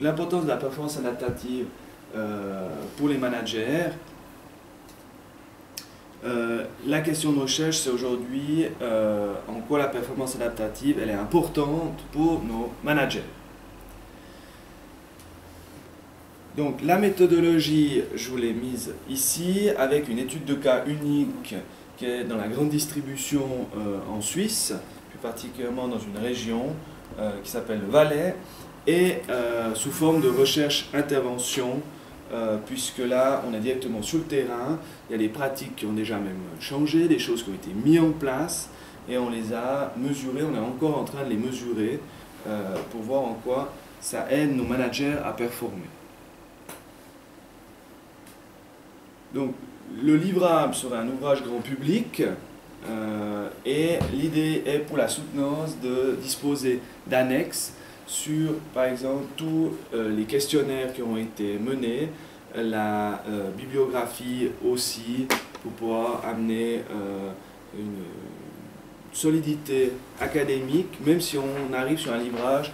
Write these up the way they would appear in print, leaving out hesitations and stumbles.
L'importance de la performance adaptative pour les managers. La question de recherche, c'est aujourd'hui en quoi la performance adaptative elle est importante pour nos managers. Donc la méthodologie, je vous l'ai mise ici avec une étude de cas unique qui est dans la grande distribution en Suisse, plus particulièrement dans une région qui s'appelle le Valais, et sous forme de recherche-intervention, puisque là, on est directement sur le terrain, il y a des pratiques qui ont déjà même changé, des choses qui ont été mises en place, et on les a mesurées, on est encore en train de les mesurer pour voir en quoi ça aide nos managers à performer. Donc, le livrable sera un ouvrage grand public, et l'idée est pour la soutenance de disposer d'annexes sur, par exemple, tous les questionnaires qui ont été menés, la bibliographie aussi, pour pouvoir amener une solidité académique, même si on arrive sur un livrage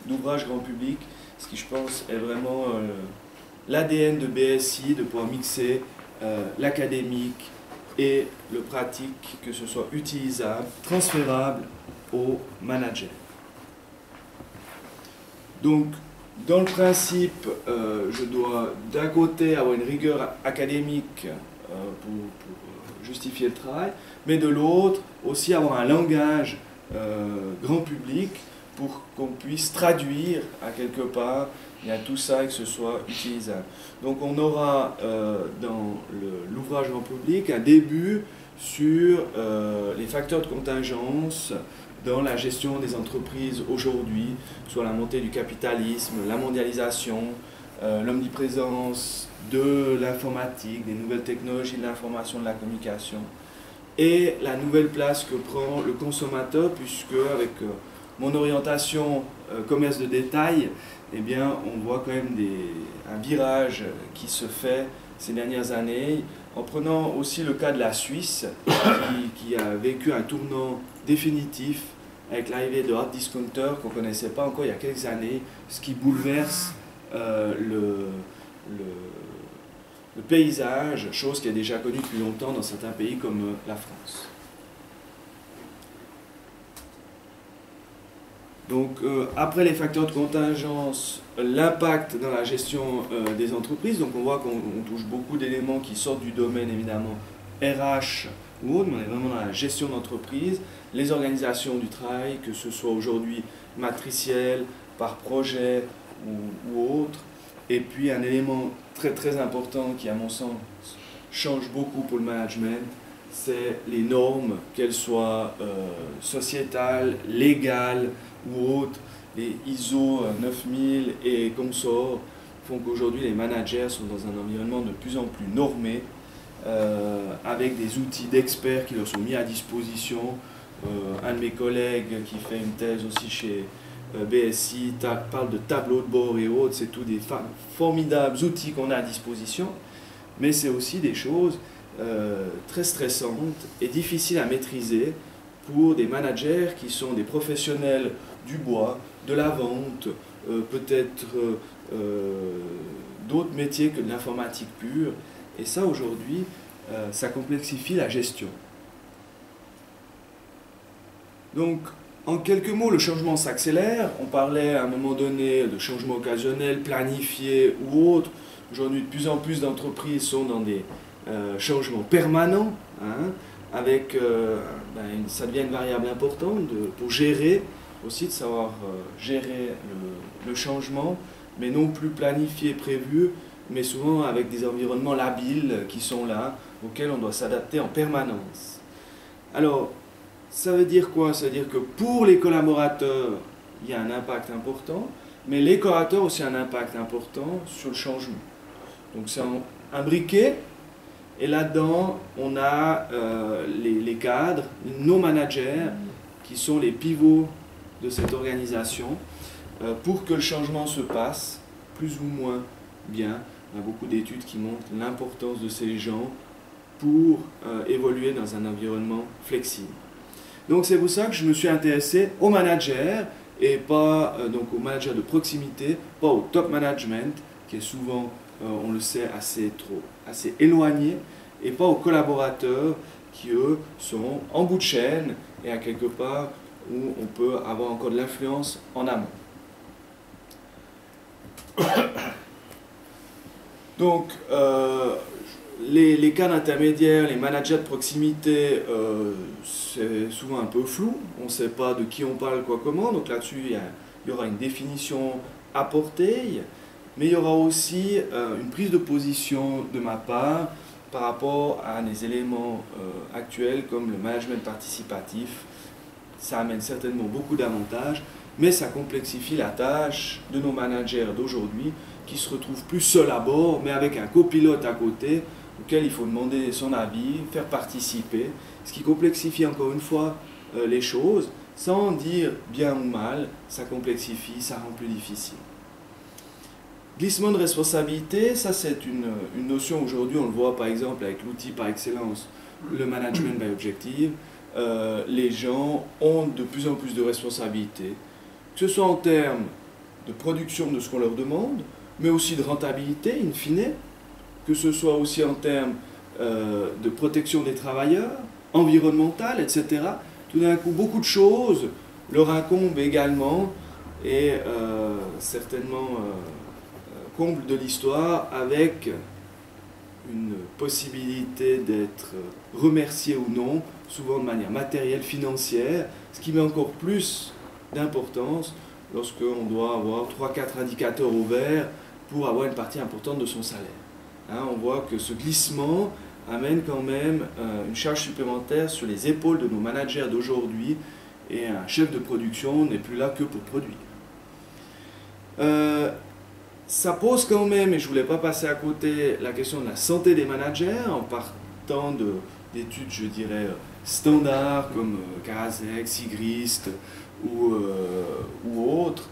d'ouvrage grand public, ce qui, je pense, est vraiment l'ADN de BSI, de pouvoir mixer l'académique et le pratique, que ce soit utilisable, transférable aux managers. Donc, dans le principe, je dois d'un côté avoir une rigueur académique pour justifier le travail, mais de l'autre aussi avoir un langage grand public pour qu'on puisse traduire à quelque part tout ça et que ce soit utilisable. Donc on aura dans l'ouvrage grand public un début sur les facteurs de contingence dans la gestion des entreprises aujourd'hui, soit la montée du capitalisme, la mondialisation, l'omniprésence de l'informatique, des nouvelles technologies de l'information, de la communication, et la nouvelle place que prend le consommateur, puisque avec mon orientation commerce de détail, eh bien, on voit quand même un virage qui se fait ces dernières années, en prenant aussi le cas de la Suisse, qui a vécu un tournant définitif avec l'arrivée de hard discounters qu'on ne connaissait pas encore il y a quelques années, ce qui bouleverse le paysage, chose qui est déjà connue depuis longtemps dans certains pays comme la France. Donc, après les facteurs de contingence, l'impact dans la gestion des entreprises, donc on voit qu'on touche beaucoup d'éléments qui sortent du domaine évidemment RH ou autre, mais on est vraiment dans la gestion d'entreprise, les organisations du travail, que ce soit aujourd'hui matriciel, par projet ou autre, et puis un élément très très important qui à mon sens change beaucoup pour le management, c'est les normes, qu'elles soient sociétales, légales ou autres, les ISO 9000 et consorts font qu'aujourd'hui les managers sont dans un environnement de plus en plus normé, avec des outils d'experts qui leur sont mis à disposition. Un de mes collègues qui fait une thèse aussi chez BSI parle de tableaux de bord et autres, c'est tous des formidables outils qu'on a à disposition, mais c'est aussi des choses très stressantes et difficiles à maîtriser pour des managers qui sont des professionnels du bois, de la vente, peut-être d'autres métiers que de l'informatique pure. Et ça, aujourd'hui, ça complexifie la gestion. Donc, en quelques mots, le changement s'accélère. On parlait à un moment donné de changement occasionnel, planifié ou autre. Aujourd'hui, de plus en plus d'entreprises sont dans des changements permanents, hein, avec, ça devient une variable importante pour gérer, aussi de savoir gérer le changement, mais non plus planifié, prévu, mais souvent avec des environnements labiles qui sont là, auxquels on doit s'adapter en permanence. Alors, ça veut dire quoi? Ça veut dire que pour les collaborateurs, il y a un impact important, mais les collaborateurs ont aussi un impact important sur le changement. Donc c'est imbriqué, et là-dedans, on a les cadres, nos managers, qui sont les pivots de cette organisation, pour que le changement se passe plus ou moins bien. Il y a beaucoup d'études qui montrent l'importance de ces gens pour évoluer dans un environnement flexible. Donc c'est pour ça que je me suis intéressé aux managers et pas donc au manager de proximité, pas au top management, qui est souvent, on le sait, assez éloigné, et pas aux collaborateurs qui, eux, sont en bout de chaîne et à quelque part où on peut avoir encore de l'influence en amont. Donc, les cas d'intermédiaire, les managers de proximité, c'est souvent un peu flou. On ne sait pas de qui on parle, quoi, comment. Donc là-dessus, il y aura une définition apportée, mais il y aura aussi une prise de position de ma part par rapport à des éléments actuels comme le management participatif. Ça amène certainement beaucoup d'avantages, mais ça complexifie la tâche de nos managers d'aujourd'hui qui se retrouvent plus seuls à bord, mais avec un copilote à côté auquel il faut demander son avis, faire participer, ce qui complexifie encore une fois les choses, sans dire bien ou mal, ça complexifie, ça rend plus difficile. Glissement de responsabilité, ça c'est une notion aujourd'hui, on le voit par exemple avec l'outil par excellence, le management by objective. Les gens ont de plus en plus de responsabilités, que ce soit en termes de production de ce qu'on leur demande, mais aussi de rentabilité, in fine, que ce soit aussi en termes de protection des travailleurs, environnementale, etc. Tout d'un coup, beaucoup de choses leur incombent également et certainement comble de l'histoire avec une possibilité d'être remercié ou non, souvent de manière matérielle, financière, ce qui met encore plus d'importance lorsqu'on doit avoir 3-4 indicateurs au vert pour avoir une partie importante de son salaire. Hein, on voit que ce glissement amène quand même une charge supplémentaire sur les épaules de nos managers d'aujourd'hui et un chef de production n'est plus là que pour produire. Ça pose quand même, et je ne voulais pas passer à côté, la question de la santé des managers en partant d'études, je dirais, standards comme Karasek, Sigrist ou autres,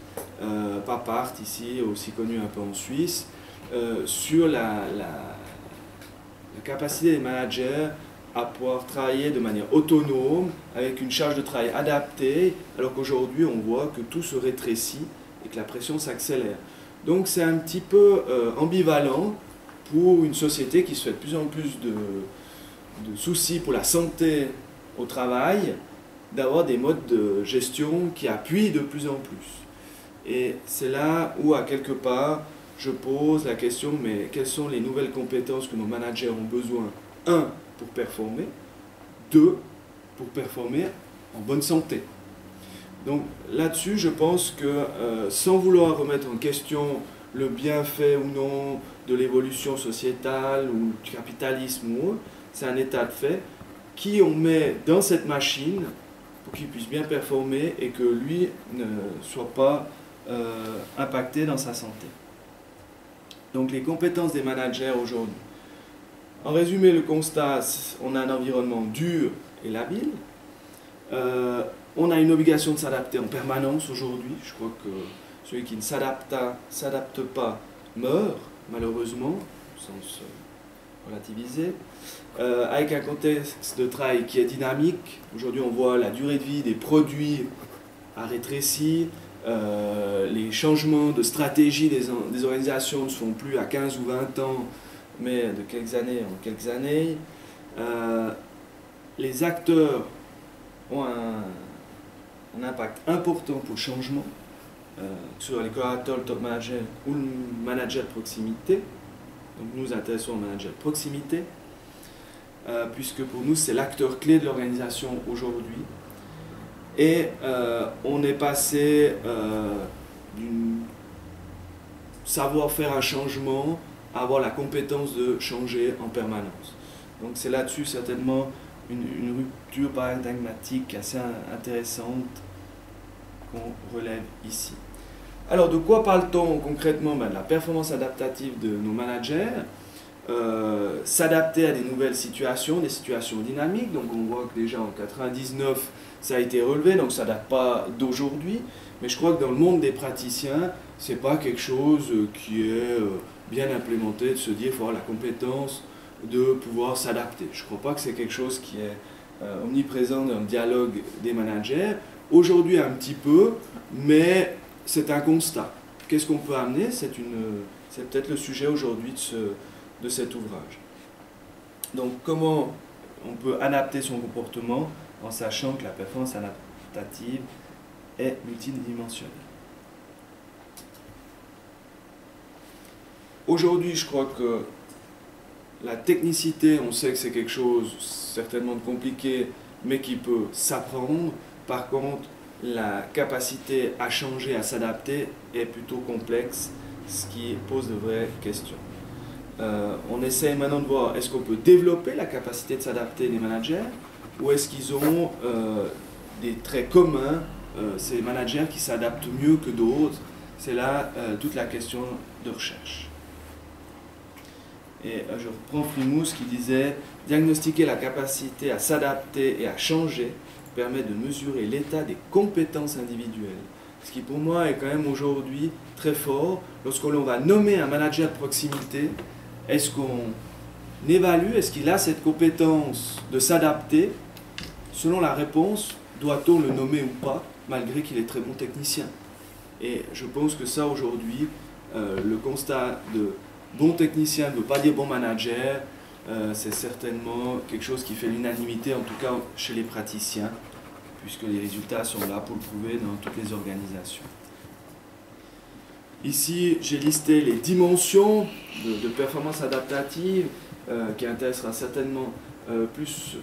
Papart ici, aussi connu un peu en Suisse, sur la capacité des managers à pouvoir travailler de manière autonome, avec une charge de travail adaptée, alors qu'aujourd'hui on voit que tout se rétrécit et que la pression s'accélère. Donc c'est un petit peu ambivalent pour une société qui se fait de plus en plus de soucis pour la santé au travail, d'avoir des modes de gestion qui appuient de plus en plus. Et c'est là où, à quelque part, je pose la question, mais quelles sont les nouvelles compétences que nos managers ont besoin? 1, pour performer. 2, pour performer en bonne santé. Donc là-dessus, je pense que sans vouloir remettre en question le bienfait ou non de l'évolution sociétale ou du capitalisme ou autre, c'est un état de fait qui on met dans cette machine pour qu'il puisse bien performer et que lui ne soit pas impacté dans sa santé. Donc les compétences des managers aujourd'hui. En résumé, le constat, on a un environnement dur et labile. On a une obligation de s'adapter en permanence aujourd'hui. Je crois que celui qui ne s'adapte pas meurt, malheureusement, au sens relativisé. Avec un contexte de travail qui est dynamique. Aujourd'hui, on voit la durée de vie des produits a rétréci. Les changements de stratégie des organisations ne se font plus à 15 ou 20 ans, mais de quelques années en quelques années. Les acteurs ont un impact important pour le changement, que ce soit les collaborateurs, le top manager ou le manager de proximité. Donc nous nous intéressons au manager de proximité, puisque pour nous c'est l'acteur clé de l'organisation aujourd'hui. Et on est passé d'une savoir faire un changement à avoir la compétence de changer en permanence. Donc c'est là-dessus certainement une rupture paradigmatique assez intéressante qu'on relève ici. Alors de quoi parle-t-on concrètement? De la performance adaptative de nos managers, s'adapter à des nouvelles situations, des situations dynamiques. Donc on voit que déjà en 99 ça a été relevé, donc ça ne date pas d'aujourd'hui, mais je crois que dans le monde des praticiens, ce n'est pas quelque chose qui est bien implémenté, de se dire qu'il faut avoir la compétence de pouvoir s'adapter. Je ne crois pas que c'est quelque chose qui est omniprésent dans le dialogue des managers. Aujourd'hui un petit peu, mais c'est un constat. Qu'est-ce qu'on peut amener? C'est peut-être le sujet aujourd'hui de cet ouvrage. Donc comment on peut adapter son comportement en sachant que la performance adaptative est multidimensionnelle. Aujourd'hui, je crois que la technicité, on sait que c'est quelque chose certainement de compliqué, mais qui peut s'apprendre. Par contre, la capacité à changer, à s'adapter est plutôt complexe, ce qui pose de vraies questions. On essaie maintenant de voir, est-ce qu'on peut développer la capacité de s'adapter des managers, ou est-ce qu'ils ont des traits communs, ces managers qui s'adaptent mieux que d'autres. C'est là toute la question de recherche. Et je reprends Frimousse qui disait « Diagnostiquer la capacité à s'adapter et à changer permet de mesurer l'état des compétences individuelles. » Ce qui pour moi est quand même aujourd'hui très fort. Lorsqu'on va nommer un manager de proximité, est-ce qu'on évalue, est-ce qu'il a cette compétence de s'adapter? Selon la réponse, doit-on le nommer ou pas, malgré qu'il est très bon technicien? Et je pense que ça aujourd'hui, le constat de bon technicien ne veut pas dire bon manager, c'est certainement quelque chose qui fait l'unanimité, en tout cas chez les praticiens, puisque les résultats sont là pour le prouver dans toutes les organisations. Ici, j'ai listé les dimensions de performance adaptative, qui intéressera certainement plus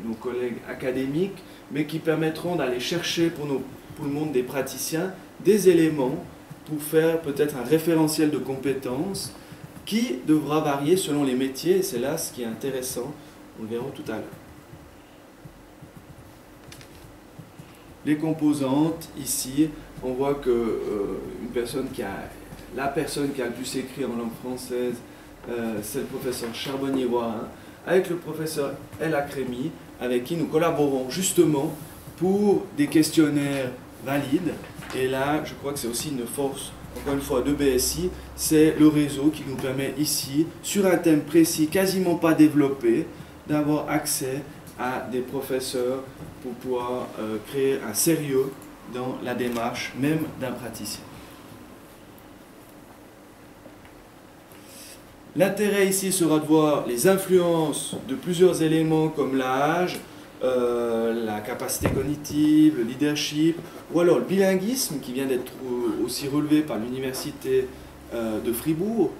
nos collègues académiques, mais qui permettront d'aller chercher pour le monde des praticiens des éléments pour faire peut-être un référentiel de compétences qui devra varier selon les métiers, et c'est là ce qui est intéressant, on le verra tout à l'heure. Les composantes, ici, on voit que la personne qui a le plus écrit en langue française, c'est le professeur Charbonnier-Warin, avec le professeur El Akremi, avec qui nous collaborons justement pour des questionnaires valides. Et là, je crois que c'est aussi une force, encore une fois, de BSI, c'est le réseau qui nous permet ici, sur un thème précis, quasiment pas développé, d'avoir accès à des professeurs pour pouvoir créer un sérieux dans la démarche, même d'un praticien. L'intérêt ici sera de voir les influences de plusieurs éléments comme l'âge, la capacité cognitive, le leadership, ou alors le bilinguisme qui vient d'être aussi relevé par l'université de Fribourg,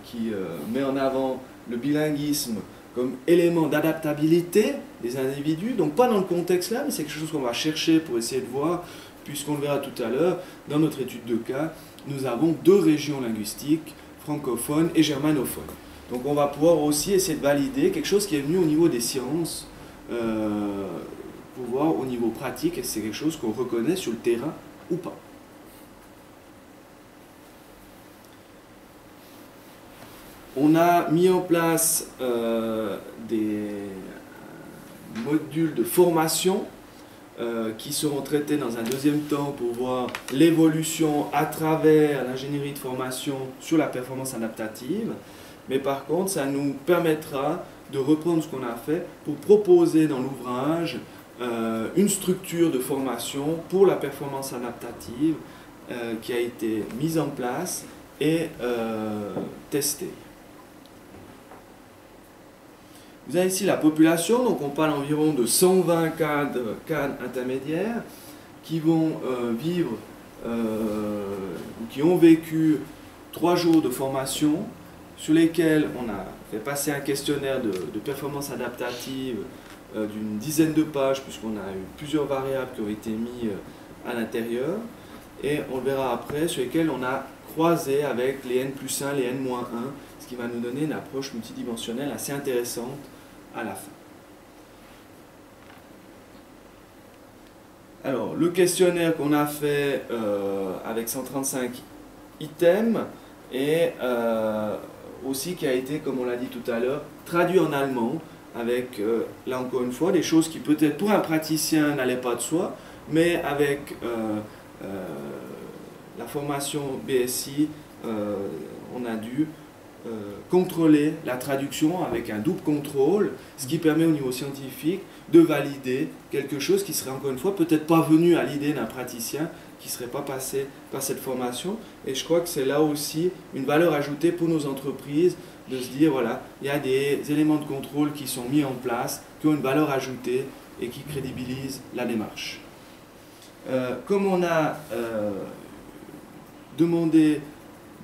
qui met en avant le bilinguisme comme élément d'adaptabilité des individus, donc pas dans le contexte là, mais c'est quelque chose qu'on va chercher pour essayer de voir, puisqu'on le verra tout à l'heure, dans notre étude de cas, nous avons 2 régions linguistiques, francophones et germanophones. Donc on va pouvoir aussi essayer de valider quelque chose qui est venu au niveau des sciences, pour voir au niveau pratique, est-ce que c'est quelque chose qu'on reconnaît sur le terrain ou pas. On a mis en place des modules de formation qui seront traités dans un deuxième temps pour voir l'évolution à travers l'ingénierie de formation sur la performance adaptative. Mais par contre, ça nous permettra de reprendre ce qu'on a fait pour proposer dans l'ouvrage une structure de formation pour la performance adaptative qui a été mise en place et testée. Vous avez ici la population, donc on parle environ de 120 cadres intermédiaires qui vont vivre ou qui ont vécu 3 jours de formation sur lesquels on a fait passer un questionnaire de performance adaptative d'une dizaine de pages, puisqu'on a eu plusieurs variables qui ont été mises à l'intérieur, et on le verra après, sur lesquels on a croisé avec les N+1, les N-1, ce qui va nous donner une approche multidimensionnelle assez intéressante à la fin. Alors, le questionnaire qu'on a fait avec 135 items et aussi qui a été, comme on l'a dit tout à l'heure, traduit en allemand avec, là encore une fois, des choses qui peut-être pour un praticien n'allaient pas de soi, mais avec la formation BSI, on a dû contrôler la traduction avec un double contrôle, ce qui permet au niveau scientifique de valider quelque chose qui serait encore une fois peut-être pas venu à l'idée d'un praticien qui ne serait pas passé par cette formation. Et je crois que c'est là aussi une valeur ajoutée pour nos entreprises de se dire, voilà, il y a des éléments de contrôle qui sont mis en place, qui ont une valeur ajoutée et qui crédibilisent la démarche. Comme on a demandé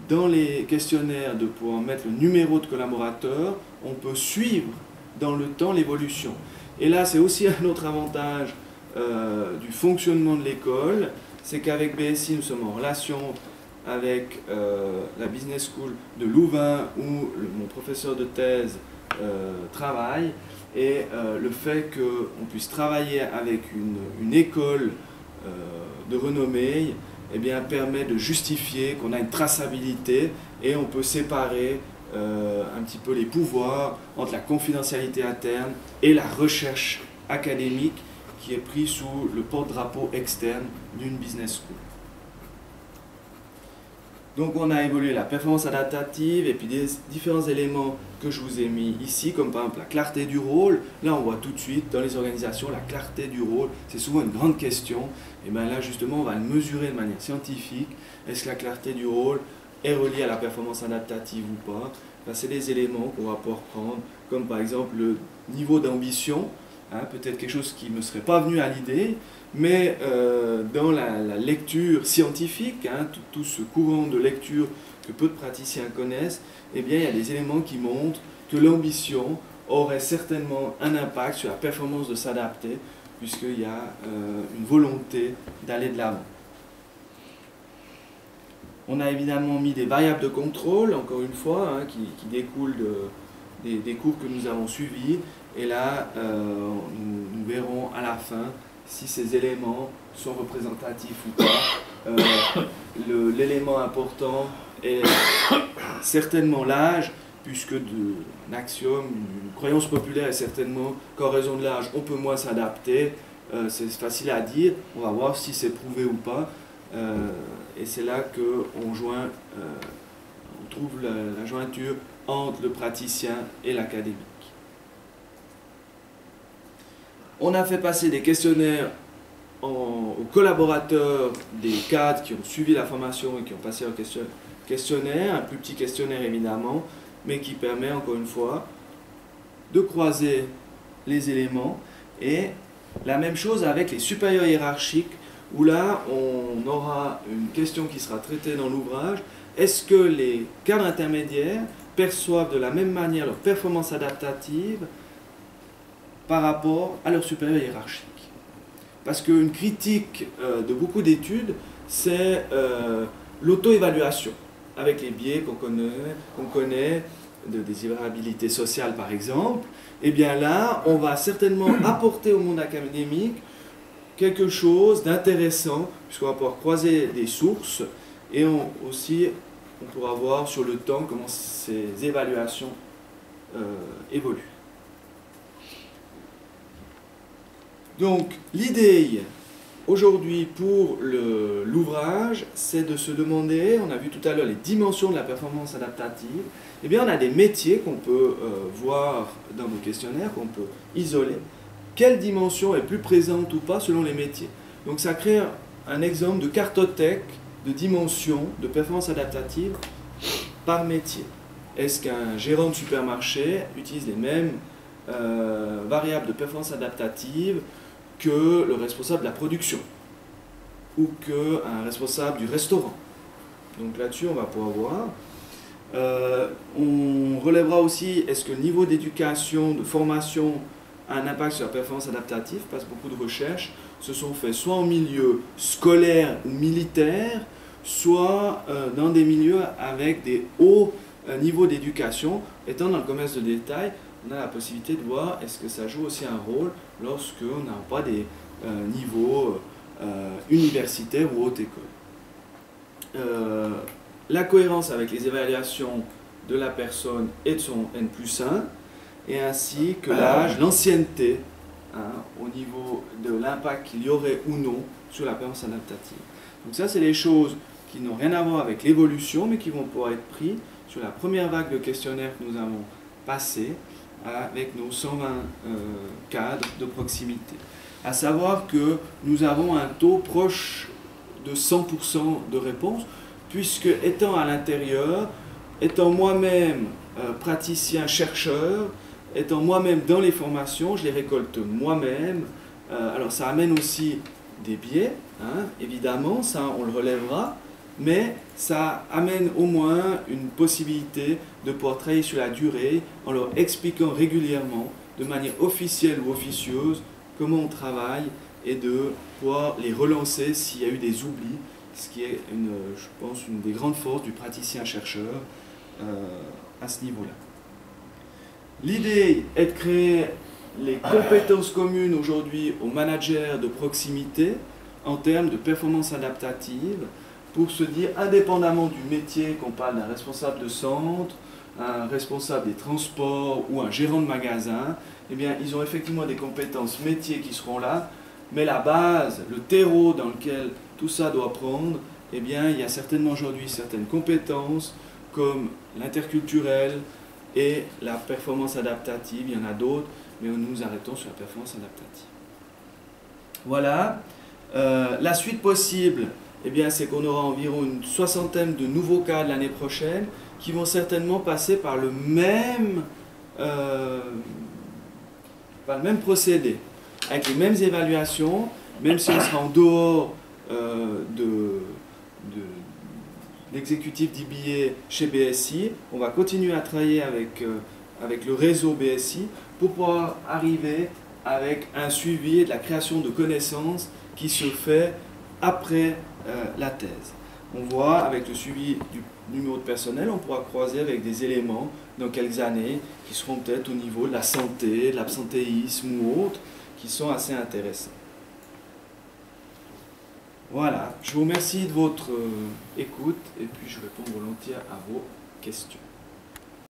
dans les questionnaires de pouvoir mettre le numéro de collaborateur, on peut suivre dans le temps l'évolution. Et là, c'est aussi un autre avantage du fonctionnement de l'école, c'est qu'avec BSI, nous sommes en relation avec la Business School de Louvain, où mon professeur de thèse travaille, et le fait qu'on puisse travailler avec une école de renommée, eh bien, permet de justifier qu'on a une traçabilité et on peut séparer un petit peu les pouvoirs entre la confidentialité interne et la recherche académique qui est prise sous le porte-drapeau externe d'une business school. Donc on a évolué la performance adaptative et puis des différents éléments que je vous ai mis ici, comme par exemple la clarté du rôle. Là on voit tout de suite dans les organisations la clarté du rôle, c'est souvent une grande question. Et bien là justement on va le mesurer de manière scientifique. Est-ce que la clarté du rôle est reliée à la performance adaptative ou pas? Ben, c'est des éléments qu'on va pouvoir prendre, comme par exemple le niveau d'ambition. Hein, peut-être quelque chose qui ne me serait pas venu à l'idée, mais dans la lecture scientifique, hein, tout ce courant de lecture que peu de praticiens connaissent, eh bien, il y a des éléments qui montrent que l'ambition aurait certainement un impact sur la performance de s'adapter, puisqu'il y a une volonté d'aller de l'avant. On a évidemment mis des variables de contrôle, encore une fois, hein, qui découlent des cours que nous avons suivis. Et là, nous verrons à la fin si ces éléments sont représentatifs ou pas. L'élément important est certainement l'âge, puisque un axiome, une croyance populaire est certainement qu'en raison de l'âge, on peut moins s'adapter. C'est facile à dire, on va voir si c'est prouvé ou pas. Et c'est là qu'on on trouve la jointure entre le praticien et l'académique. On a fait passer des questionnaires aux collaborateurs des cadres qui ont suivi la formation et qui ont passé leur questionnaire, un plus petit questionnaire évidemment, mais qui permet encore une fois de croiser les éléments. Et la même chose avec les supérieurs hiérarchiques, où là on aura une question qui sera traitée dans l'ouvrage. Est-ce que les cadres intermédiaires perçoivent de la même manière leur performance adaptative par rapport à leur supérieur hiérarchique? Parce qu'une critique de beaucoup d'études, c'est l'auto-évaluation, avec les biais qu'on connaît de désirabilité sociale par exemple. Et bien là, on va certainement apporter au monde académique quelque chose d'intéressant, puisqu'on va pouvoir croiser des sources, et aussi on pourra voir sur le temps comment ces évaluations évoluent. Donc l'idée aujourd'hui pour l'ouvrage, c'est de se demander, on a vu tout à l'heure les dimensions de la performance adaptative, eh bien on a des métiers qu'on peut voir dans nos questionnaires, qu'on peut isoler. Quelle dimension est plus présente ou pas selon les métiers? Donc ça crée un exemple de cartothèque de dimensions de performance adaptative par métier. Est-ce qu'un gérant de supermarché utilise les mêmes variables de performance adaptative que le responsable de la production ou qu'un responsable du restaurant? Donc là-dessus, on va pouvoir voir. On relèvera aussi, est-ce que le niveau d'éducation, de formation a un impact sur la performance adaptative, parce que beaucoup de recherches se sont faites soit en milieu scolaire ou militaire, soit dans des milieux avec des hauts niveaux d'éducation. Étant dans le commerce de détail, on a la possibilité de voir est-ce que ça joue aussi un rôle lorsqu'on n'a pas des niveaux universitaires ou haute école. La cohérence avec les évaluations de la personne et de son N+1, et ainsi que l'âge, l'ancienneté, hein, au niveau de l'impact qu'il y aurait ou non sur la performance adaptative. Donc ça, c'est les choses qui n'ont rien à voir avec l'évolution, mais qui vont pouvoir être pris sur la première vague de questionnaires que nous avons passé avec nos 120 cadres de proximité. À savoir que nous avons un taux proche de 100% de réponse, puisque étant à l'intérieur, étant moi-même praticien, chercheur, étant moi-même dans les formations, je les récolte moi-même. Alors ça amène aussi des biais, hein, évidemment, ça on le relèvera, mais ça amène au moins une possibilité de pouvoir travailler sur la durée en leur expliquant régulièrement, de manière officielle ou officieuse, comment on travaille et de pouvoir les relancer s'il y a eu des oublis, ce qui est, je pense, une des grandes forces du praticien-chercheur à ce niveau-là. L'idée est de créer les compétences communes aujourd'hui aux managers de proximité en termes de performance adaptative pour se dire, indépendamment du métier, qu'on parle d'un responsable de centre, un responsable des transports ou un gérant de magasin, eh bien, ils ont effectivement des compétences métiers qui seront là, mais la base, le terreau dans lequel tout ça doit prendre, eh bien, il y a certainement aujourd'hui certaines compétences comme l'interculturel et la performance adaptative, il y en a d'autres, mais nous nous arrêtons sur la performance adaptative. Voilà. La suite possible, eh bien, c'est qu'on aura environ une soixantaine de nouveaux cas l'année prochaine qui vont certainement passer par le même procédé, avec les mêmes évaluations, même si on sera en dehors de l'exécutif d'IBA chez BSI, on va continuer à travailler avec le réseau BSI pour pouvoir arriver avec un suivi et de la création de connaissances qui se fait après la thèse. On voit avec le suivi du numéro de personnel, on pourra croiser avec des éléments dans quelques années qui seront peut-être au niveau de la santé, de l'absentéisme ou autres, qui sont assez intéressants. Voilà, je vous remercie de votre écoute et puis je réponds volontiers à vos questions.